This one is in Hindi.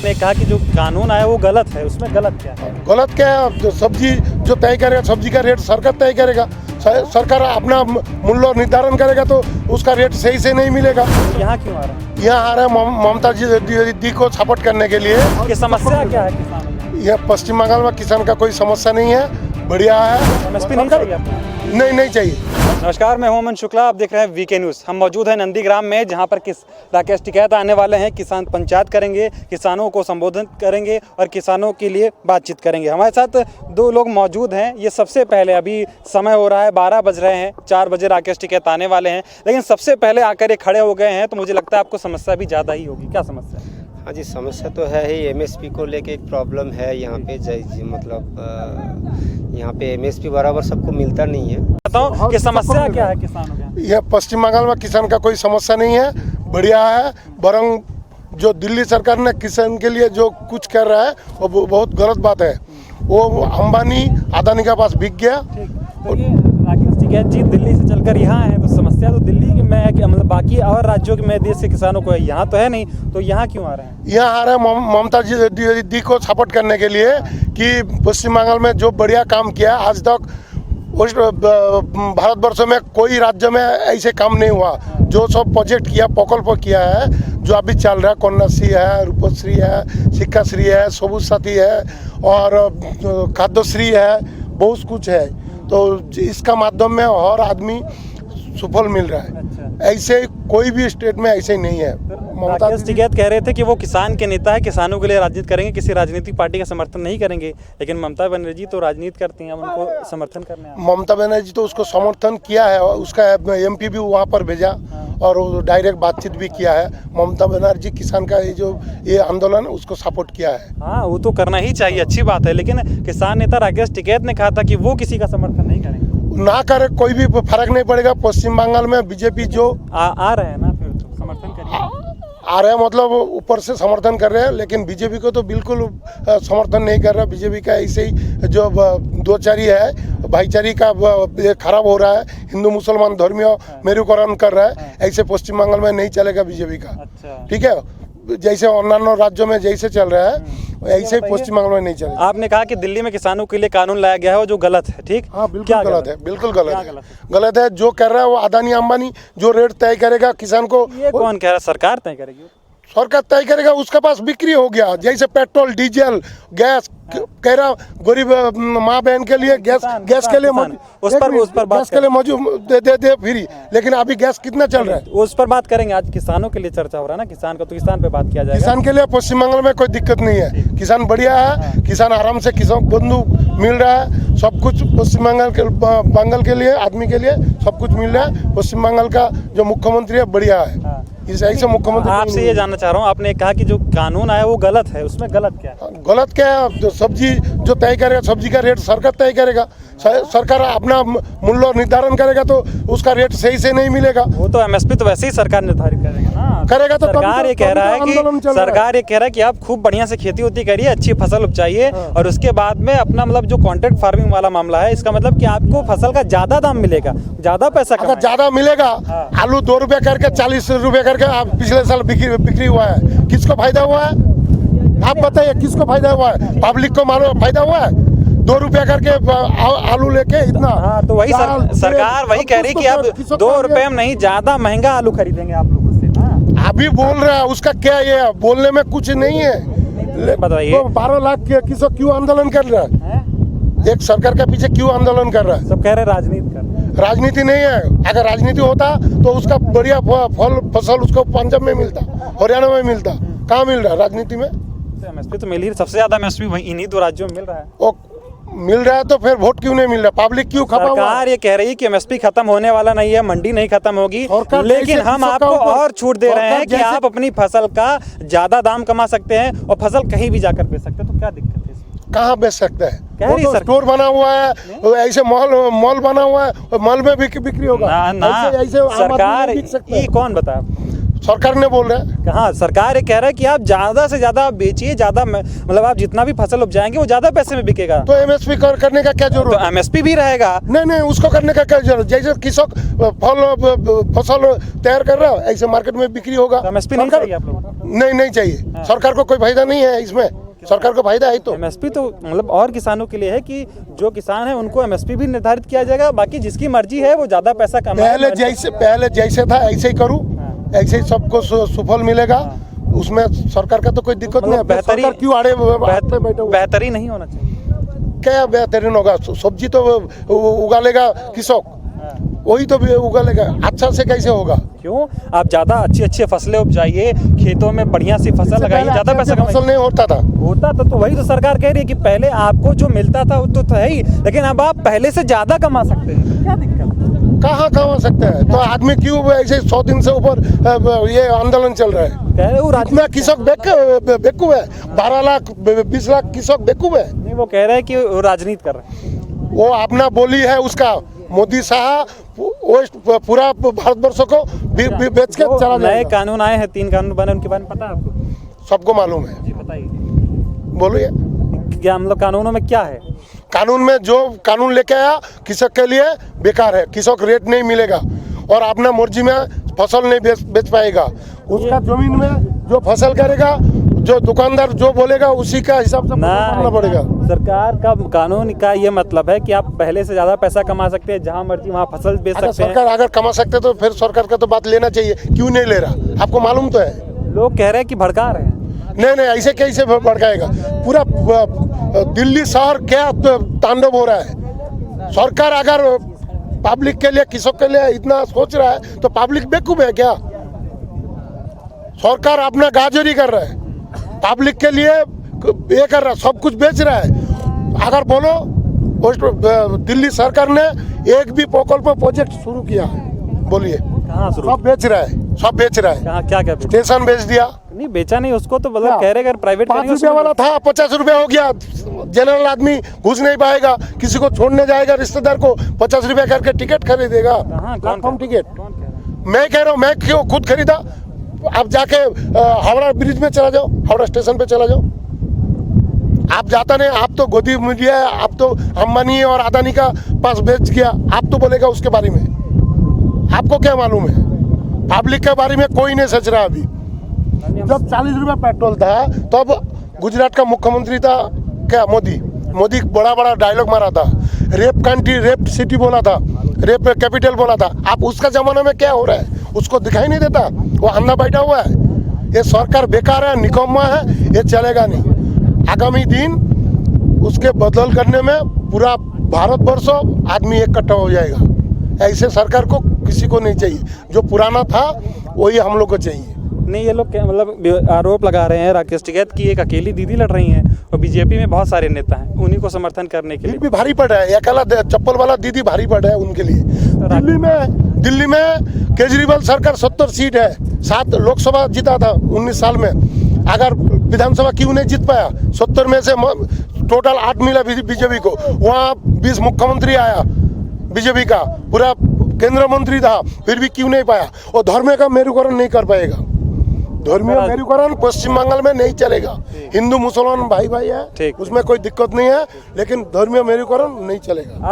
ने कहा कि जो कानून आया वो गलत है, उसमें गलत क्या है? गलत क्या है? जो सब्जी जो तय करेगा, सब्जी का रेट सरकार तय करेगा। सरकार अपना मूल्य निर्धारण करेगा तो उसका रेट सही से नहीं मिलेगा। यहाँ क्यों आ रहा है? यहाँ आ रहा है ममता जी को सपोर्ट करने के लिए। ये समस्या क्या है किसानों की? यह पश्चिम बंगाल में किसान का कोई समस्या नहीं है, बढ़िया है। एमएसपी नहीं चाहिए आपको? नहीं चाहिए। नमस्कार, मैं हूं अमन शुक्ला, आप देख रहे हैं वीके न्यूज़। हम मौजूद हैं नंदीग्राम में, जहां पर राकेश टिकैत आने वाले हैं। किसान पंचायत करेंगे, किसानों को संबोधित करेंगे और किसानों के लिए बातचीत करेंगे। हमारे साथ दो लोग मौजूद हैं। ये सबसे पहले, अभी समय हो रहा है 12 बज रहे हैं, 4 बजे राकेश टिकैत आने वाले हैं, लेकिन सबसे पहले आकर ये खड़े हो गए हैं। तो मुझे लगता है आपको समस्या भी ज़्यादा ही होगी। क्या समस्या है? हाँ जी, समस्या तो है ही। एमएसपी को लेके एक प्रॉब्लम है यहाँ पे। यहाँ पे एमएसपी बराबर सबको मिलता नहीं है। बताओ कि समस्या क्या है किसानों की? यह पश्चिम बंगाल में किसान का कोई समस्या नहीं है, बढ़िया है। बरंग जो दिल्ली सरकार ने किसान के लिए जो कुछ कर रहा है वो बहुत गलत बात है। वो अंबानी अदानी के पास बिक गया। तो ये राकेश टिकैत जी दिल्ली से चलकर यहाँ है, तो समस्या तो दिल्ली में है कि मतलब बाकी और राज्यों में देश के किसानों को है, यहाँ तो है नहीं। तो यहाँ क्यों आ रहे हैं? यहाँ आ रहे हैं ममता जी को सपोर्ट करने के लिए कि पश्चिम बंगाल में जो बढ़िया काम किया आज तक उस भारतवर्ष में कोई राज्य में ऐसे काम नहीं हुआ। जो सब प्रोजेक्ट किया, प्रकल्प किया है, जो अभी चल रहा है, कन्याश्री है, रूपश्री है, शिक्षाश्री है, सबुज साथी है और खाद्यश्री है, बहुत कुछ है। तो इसका माध्यम में हर आदमी सुफल मिल रहा है। अच्छा। ऐसे कोई भी स्टेट में ऐसे नहीं है। राकेश टिकैत कह रहे थे कि वो किसान के नेता है, किसानों के लिए राजनीति करेंगे, किसी राजनीतिक पार्टी का समर्थन नहीं करेंगे। लेकिन ममता बनर्जी तो राजनीति करती हैं, उनको समर्थन करने आए। ममता बनर्जी तो उसको समर्थन किया है, उसका एमपी भी वहाँ पर भेजा और डायरेक्ट बातचीत भी किया है। ममता बनर्जी किसान का ये आंदोलन उसको सपोर्ट किया है। हाँ, वो तो करना ही चाहिए, अच्छी बात है। लेकिन किसान नेता राकेश टिकैत ने कहा था कि वो किसी का समर्थन नहीं करेंगे। ना करे कोई भी फर्क नहीं पड़ेगा। पश्चिम बंगाल में बीजेपी जो आ रहे हैं ना, फिर तो समर्थन करिए। आ रहे हैं, मतलब ऊपर से समर्थन कर रहे हैं, लेकिन बीजेपी को तो बिल्कुल समर्थन नहीं कर रहा। बीजेपी का ऐसे ही जो दोचारी है, भाईचारी का खराब हो रहा है, हिंदू मुसलमान धर्मीय मेरुकरण कर रहा है। ऐसे पश्चिम बंगाल में नहीं चलेगा बीजेपी का। अच्छा। ठीक है, जैसे अन्य राज्यों में जैसे चल रहा है ऐसे ही पश्चिम बंगाल में नहीं चलेगा। आपने कहा कि दिल्ली में किसानों के लिए कानून लाया गया है, वो जो गलत है, ठीक? हाँ, बिल्कुल गलत है, बिल्कुल गलत क्या है। गलत गलत है जो कर रहा है वो अदानी अंबानी जो रेट तय करेगा किसान को। ये कौन कह रहा है? सरकार तय करेगी। सरकार तय करेगा, उसके पास बिक्री हो गया। जैसे पेट्रोल, डीजल, गैस कह रहा गरीब माँ बहन के लिए गैस के लिए उस पर बात गैस के लिए मौजूद दे फ्री। लेकिन अभी गैस कितना चल रहा है उस पर बात करेंगे। आज किसानों के लिए चर्चा हो रहा है ना, किसान का, तो किसान पे बात किया जाएगा। किसान के लिए पश्चिम बंगाल में कोई दिक्कत नहीं है। किसान बढ़िया है, किसान आराम से किसान बंधु मिल रहा है। सब कुछ पश्चिम बंगाल के लिए, आदमी के लिए सब कुछ मिल रहा है। पश्चिम बंगाल का जो मुख्यमंत्री है बढ़िया है। ऐसे मुख्यमंत्री आपसे ये जानना चाह रहा हूँ, आपने कहा कि जो कानून आया वो गलत है, उसमें गलत क्या है? गलत क्या है? जो सब्जी जो तय करेगा, सब्जी का रेट सरकार तय करेगा। सरकार अपना मूल्य निर्धारण करेगा तो उसका रेट सही से नहीं मिलेगा। वो तो एमएसपी तो वैसे ही सरकार निर्धारित करेगा ना। करेगा तो सरकार ये कह रहा है कि आप खूब बढ़िया से खेती होती करिए, अच्छी फसल उपजाइए और उसके बाद में अपना मतलब जो कॉन्ट्रैक्ट फार्मिंग वाला मामला है, इसका मतलब कि आपको फसल का ज्यादा दाम मिलेगा, ज्यादा पैसा अगर ज्यादा मिलेगा। आलू 2 रुपये करके 40 रुपये करके आप पिछले साल बिक्री हुआ है। किसको फायदा हुआ है? आप बताइए, किसको फायदा हुआ है? पब्लिक को मालूम फायदा हुआ है। 2 रुपया करके आलू लेके इतना। हाँ, तो वही सरकार वही कह रही कि अब 2 रुपये में नहीं, ज्यादा महंगा आलू खरीदेंगे आप लोगों से ना। अभी बोल रहा है, उसका क्या ये बोलने में कुछ नहीं है। बताइए, 12 लाख किसान क्यों आंदोलन कर रहा है? एक सरकार के पीछे क्यों आंदोलन कर रहा है? सब कह रहे राजनीति कर रहे हैं। राजनीति नहीं है। अगर राजनीति होता तो उसका बढ़िया फसल उसको पंजाब में मिलता, हरियाणा में मिलता। कहाँ मिल रहा है राजनीति में? एमएसपी तो मिल ही, सबसे ज्यादा एमएसपी इन्हीं 2 राज्यों में मिल रहा है। वो मिल रहा है तो फिर वोट क्यों नहीं मिल रहा? पब्लिक क्यों खपा हुआ? सरकार ये कह रही है कि एमएसपी खत्म होने वाला नहीं है, मंडी नहीं खत्म होगी, लेकिन हम आपको और छूट दे रहे हैं कि आप अपनी फसल का ज्यादा दाम कमा सकते हैं और फसल कहीं भी जाकर बेच सकते हैं। तो क्या दिक्कत है? कहाँ बेच सकते हैं? कह रही तो स्टोर बना हुआ है, ऐसे मॉल बना हुआ है, मॉल में बिक्री होगा। ना, ऐसे सरकार बिक सकते हैं। ये कौन बताया? सरकार ने बोल रहा है। हाँ, सरकार ये कह रहा है कि आप ज़्यादा से ज़्यादा बेचिए, ज़्यादा मतलब आप जितना भी फसल उपजाएंगे वो ज़्यादा पैसे में बिकेगा। तो एमएसपी करने का क्या तो जरूरत है? एमएसपी भी रहेगा। नहीं, उसको करने का क्या जरूरत? जैसे कृषक फसल तैयार कर रहा है ऐसे मार्केट में बिक्री होगा। तो एमएसपी नहीं चाहिए आप लोगों को? नहीं चाहिए। सरकार को कोई फायदा नहीं है इसमें, सरकार को फायदा है तो एमएसपी तो मतलब और किसानों के लिए है कि जो किसान है उनको एमएसपी भी निर्धारित किया जाएगा, बाकी जिसकी मर्जी है वो ज़्यादा पैसा कमाए। पहले जैसे था ऐसे ही करूँ, ऐसे ही सबको सुफल मिलेगा। उसमें सरकार का तो कोई दिक्कत नहीं है। बेहतरी सरकार क्यों आड़े बैठे हुए? बेहतरी नहीं होना चाहिए। क्या बेहतरीन होगा? सब्जी तो उगा लेगा कृषक, वही तो उगा लेगा। अच्छा से कैसे होगा? क्यों? आप ज़्यादा अच्छी फसलें उपजाइए, खेतों में बढ़िया सी फसल लगाइए, ज़्यादा पैसा फसल कमाइए। नहीं होता था। तो वही तो सरकार कह रही है कि पहले आपको जो मिलता था वो तो था ही, लेकिन अब आप पहले से ज़्यादा कमा सकते हैं। तो क्या दिक्कत है? कहाँ कमा सकते हैं? तो आदमी क्यों ऐसे 100 दिन से ऊपर ये आंदोलन चल रहा है? कह रहे वो इतना कृषक बेवकूफ है। 12 लाख 20 लाख कृषक बेवकूफ है। नहीं, वो कह रहे हैं कि वो राजनीति कर रहे हैं। वो अपना बोली है उसका। मोदी साहब पूरा भारतवर्ष को बेच के चला नए जाएगा। कानून आए हैं, 3 कानून बने, उनके बारे में पता है आपको? सबको मालूम है। जी बताइए, बोलिए। क्या मतलब कानूनों में क्या है? कानून में जो कानून लेके आया कृषक के लिए बेकार है। कृषक रेट नहीं मिलेगा और अपना मर्जी में फसल नहीं बेच पाएगा। उसका जमीन में जो फसल करेगा, जो दुकानदार जो बोलेगा उसी का हिसाब से करना पड़ेगा। सरकार का कानून का ये मतलब है कि आप पहले से ज्यादा पैसा कमा सकते हैं, जहां मर्जी वहां फसल बेच सकते हैं। सरकार अगर कमा सकते तो फिर सरकार का तो बात लेना चाहिए। क्यों नहीं ले रहा? आपको मालूम तो है। लोग कह रहे हैं कि भड़का रहे हैं। नहीं, ऐसे कैसे भड़काएगा? पूरा दिल्ली शहर क्या तांडव हो रहा है। सरकार अगर पब्लिक के लिए, कृषक के लिए इतना सोच रहा है तो पब्लिक बेवकूफ है क्या? सरकार अपना गाजरी कर रहा है, पब्लिक के लिए ये कर रहा है, सब कुछ बेच रहा है। अगर बोलो दिल्ली सरकार ने एक भी प्रकल्प प्रोजेक्ट शुरू किया है? बोलिए। कहाँ शुरू? सब बेच रहा है, सब बेच रहा है। कहाँ क्या बेचा? स्टेशन बेच दिया। नहीं बेचा नहीं उसको, तो मतलब कह रहे अगर प्राइवेट 5 रुपया वाला था 50 रुपया हो गया। जनरल आदमी घुस नहीं पाएगा। किसी को छोड़ने जाएगा रिश्तेदार को 50 रुपया करके टिकट खरीदेगा। प्लेटफॉर्म टिकट मैं कह रहा हूँ, मैं क्यों खुद खरीदा। आप जाके हावड़ा ब्रिज में चला जाओ, हावड़ा स्टेशन पे चला जाओ। आप जाता नहीं, आप तो गोदी मीडिया है, आप तो अंबानी और अदानी का पास बेच गया। आप तो बोलेगा उसके बारे में, आपको क्या मालूम है? पब्लिक के बारे में कोई नहीं सोच रहा। अभी जब 40 रुपया पेट्रोल था तब गुजरात का मुख्यमंत्री था क्या? मोदी बड़ा डायलॉग मारा था। रेप कंट्री, रेप सिटी बोला था, रेप कैपिटल बोला था। आप उसका जमाना में क्या हो रहा है उसको दिखाई नहीं देता? वो अंधा बैठा हुआ है। ये सरकार बेकार है, निकम्मा है, ये चलेगा नहीं। आगामी दिन उसके बदल करने में पूरा भारतवर्ष आदमी इकट्ठा हो जाएगा। ऐसे सरकार को किसी को नहीं चाहिए। जो पुराना था वही हम लोग को चाहिए। नहीं, ये लोग क्या मतलब आरोप लगा रहे हैं राकेश टिकैत की एक अकेली दीदी लड़ रही हैं और बीजेपी में बहुत सारे नेता हैं, उन्हीं को समर्थन करने के लिए भी भारी पड़ रहा है। अकेला चप्पल वाला दीदी भारी पड़ रहा है उनके लिए। दिल्ली में केजरीवाल सरकार 70 सीट है, 7 लोकसभा जीता था 19 साल में। अगर विधानसभा क्यों नहीं जीत पाया? 70 में से टोटल 8 मिला बीजेपी को। वहाँ 20 मुख्यमंत्री आया बीजेपी का, पूरा केंद्र मंत्री था, फिर भी क्यों नहीं पाया? और धर्म का मेरुकरण नहीं कर पाएगा। धर्मीय मेरुकरण पश्चिम बंगाल में नहीं चलेगा। हिंदू मुसलमान भाई है, उसमें कोई दिक्कत नहीं है, लेकिन धर्मीय मेरुकरण नहीं चलेगा।